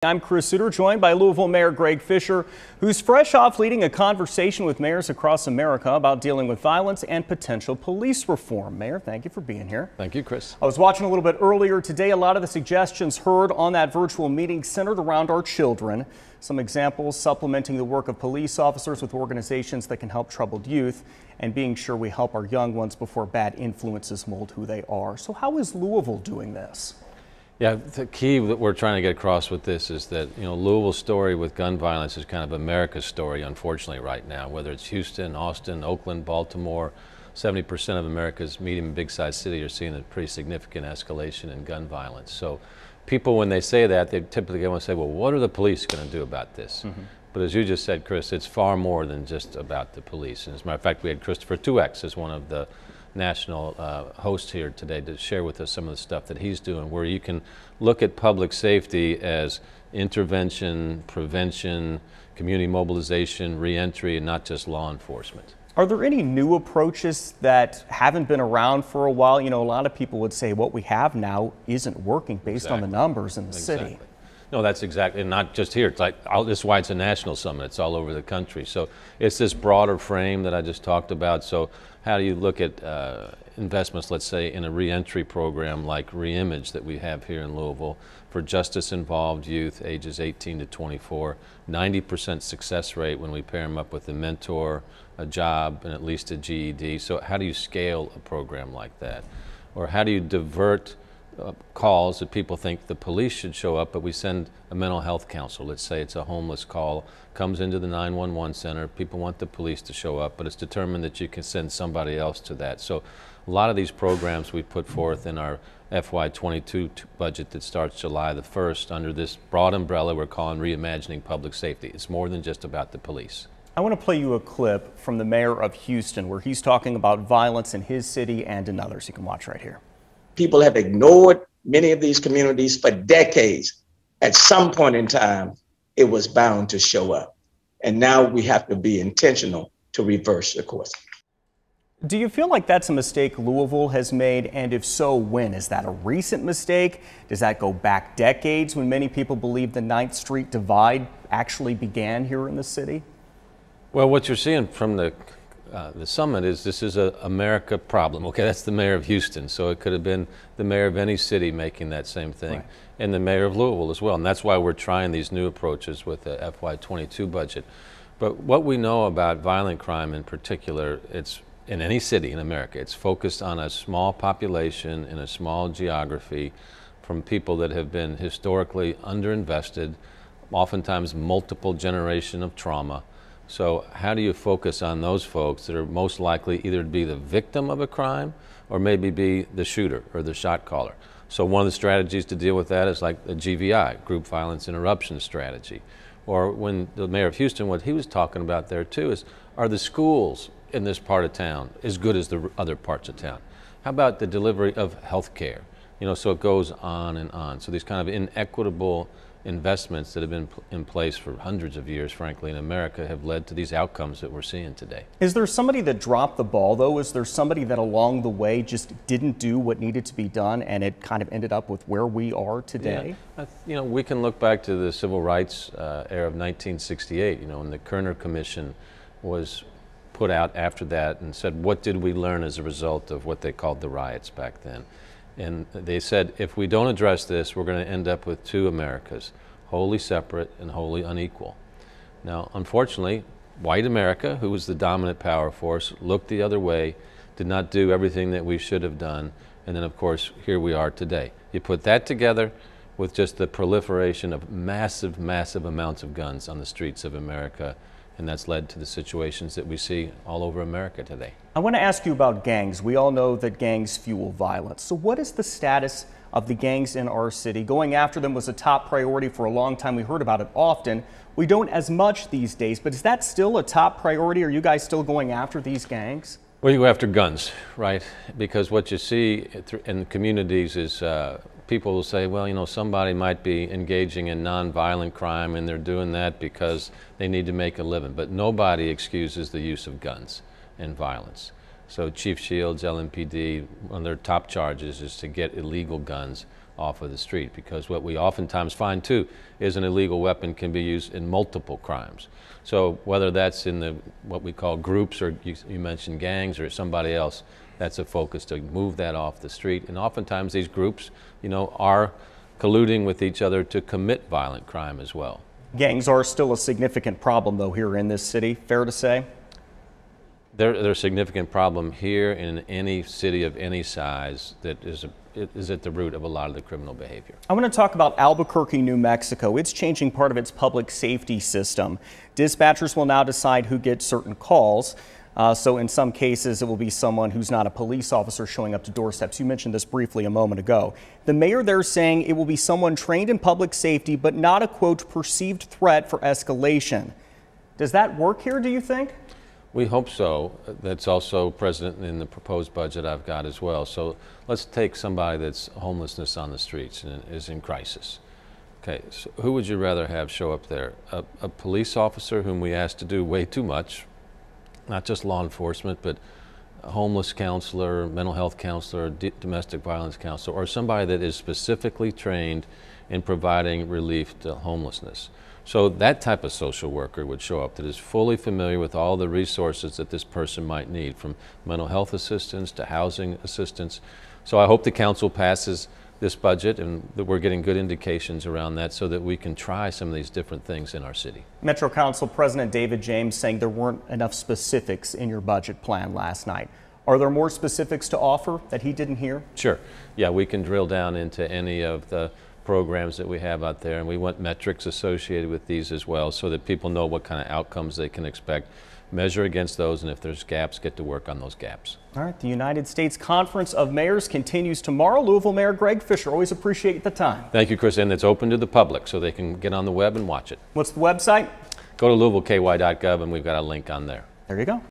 I'm Chris Suter, joined by Louisville Mayor Greg Fischer, who's fresh off leading a conversation with mayors across America about dealing with violence and potential police reform. Mayor, thank you for being here. Thank you, Chris. I was watching a little bit earlier today. A lot of the suggestions heard on that virtual meeting centered around our children. Some examples supplementing the work of police officers with organizations that can help troubled youth and being sure we help our young ones before bad influences mold who they are. So how is Louisville doing this? Yeah, the key that we're trying to get across with this is that, Louisville's story with gun violence is kind of America's story, unfortunately, right now. Whether it's Houston, Austin, Oakland, Baltimore, 70% of America's medium and big-sized cities are seeing a pretty significant escalation in gun violence. So people, when they say that, they typically want to say, well, what are the police going to do about this? But as you just said, Chris, it's far more than just about the police. And as a matter of fact, we had Christopher 2X as one of the national host here today to share with us some of the stuff that he's doing, where you can look at public safety as intervention, prevention, community mobilization, reentry, and not just law enforcement. Are there any new approaches that haven't been around for a while? A lot of people would say what we have now isn't working based on the numbers in the city. No, that's exactly, and not just here. It's like, this is why it's a national summit. It's all over the country. So it's this broader frame that I just talked about. So how do you look at investments, let's say, in a reentry program like Reimage that we have here in Louisville for justice-involved youth ages 18 to 24, 90% success rate when we pair them up with a mentor, a job, and at least a GED. So how do you scale a program like that? Or how do you divert calls that people think the police should show up, but we send a mental health counselor. Let's say it's a homeless call, comes into the 911 center, people want the police to show up, but it's determined that you can send somebody else to that. So a lot of these programs we put forth in our FY22 budget that starts July the 1st under this broad umbrella we're calling Reimagining Public Safety. It's more than just about the police. I want to play you a clip from the mayor of Houston where he's talking about violence in his city and in others. You can watch right here. People have ignored many of these communities for decades. At some point in time, it was bound to show up. And now we have to be intentional to reverse the course. Do you feel like that's a mistake Louisville has made? And if so, when? Is that a recent mistake? Does that go back decades when many people believe the 9th Street divide actually began here in the city? Well, what you're seeing from the summit is this is a America problem. Okay, that's the mayor of Houston, so it could have been the mayor of any city making that same thing, right. And the mayor of Louisville as well. And that's why we're trying these new approaches with the FY22 budget. But what we know about violent crime in particular, it's in any city in America, it's focused on a small population in a small geography from people that have been historically underinvested, oftentimes multiple generation of trauma. So how do you focus on those folks that are most likely either to be the victim of a crime or maybe be the shooter or the shot caller? So one of the strategies to deal with that is like the GVI, Group Violence Interruption Strategy. Or when the mayor of Houston, what he was talking about there too is, are the schools in this part of town as good as the other parts of town? How about the delivery of health care? So it goes on and on. So these kind of inequitable investments that have been in place for hundreds of years, frankly, in America have led to these outcomes that we're seeing today. Is there somebody that dropped the ball, though? Is there somebody that along the way just didn't do what needed to be done and it kind of ended up with where we are today? Yeah. We can look back to the civil rights era of 1968, when the Kerner Commission was put out after that and said, what did we learn as a result of what they called the riots back then? And they said, if we don't address this, we're going to end up with two Americas, wholly separate and wholly unequal. Now, unfortunately, white America, who was the dominant power force, looked the other way, did not do everything that we should have done, and then, of course, here we are today. You put that together with just the proliferation of massive, massive amounts of guns on the streets of America, and that's led to the situations that we see all over America today. I want to ask you about gangs. We all know that gangs fuel violence. So what is the status of the gangs in our city? Going after them was a top priority for a long time. We heard about it often. We don't as much these days, but is that still a top priority? Are you guys still going after these gangs? Well, you go after guns, right? Because what you see in communities is people will say, well, somebody might be engaging in nonviolent crime and they're doing that because they need to make a living. But nobody excuses the use of guns and violence. So Chief Shields, LMPD, one of their top charges is to get illegal guns off of the street, because what we oftentimes find too is an illegal weapon can be used in multiple crimes. So whether that's in the what we call groups, or you mentioned gangs, or somebody else, that's a focus to move that off the street. And oftentimes these groups, are colluding with each other to commit violent crime as well. Gangs are still a significant problem, though, here in this city, fair to say? They're a significant problem here in any city of any size that is at the root of a lot of the criminal behavior. I want to talk about Albuquerque, New Mexico. It's changing part of its public safety system. Dispatchers will now decide who gets certain calls. So in some cases, it will be someone who's not a police officer showing up to doorsteps. You mentioned this briefly a moment ago. The mayor there saying it will be someone trained in public safety, but not a, quote, perceived threat for escalation. Does that work here, do you think? We hope so. That's also present in the proposed budget I've got as well. So let's take somebody that's homelessness on the streets and is in crisis. Okay, so who would you rather have show up there? A police officer whom we ask to do way too much, not just law enforcement, but a homeless counselor, mental health counselor, domestic violence counselor, or somebody that is specifically trained in providing relief to homelessness. So that type of social worker would show up that is fully familiar with all the resources that this person might need, from mental health assistance to housing assistance. So I hope the council passes this budget and that we're getting good indications around that so that we can try some of these different things in our city. Metro Council President David James saying there weren't enough specifics in your budget plan last night. Are there more specifics to offer that he didn't hear? Sure. Yeah, we can drill down into any of the programs that we have out there, and we want metrics associated with these as well so that people know what kind of outcomes they can expect, measure against those, and if there's gaps, get to work on those gaps. All right, the United States Conference of Mayors continues tomorrow. Louisville Mayor Greg Fischer, always appreciate the time. Thank you, Chris, and it's open to the public so they can get on the web and watch it. What's the website? Go to louisvilleky.gov and we've got a link on there. There you go.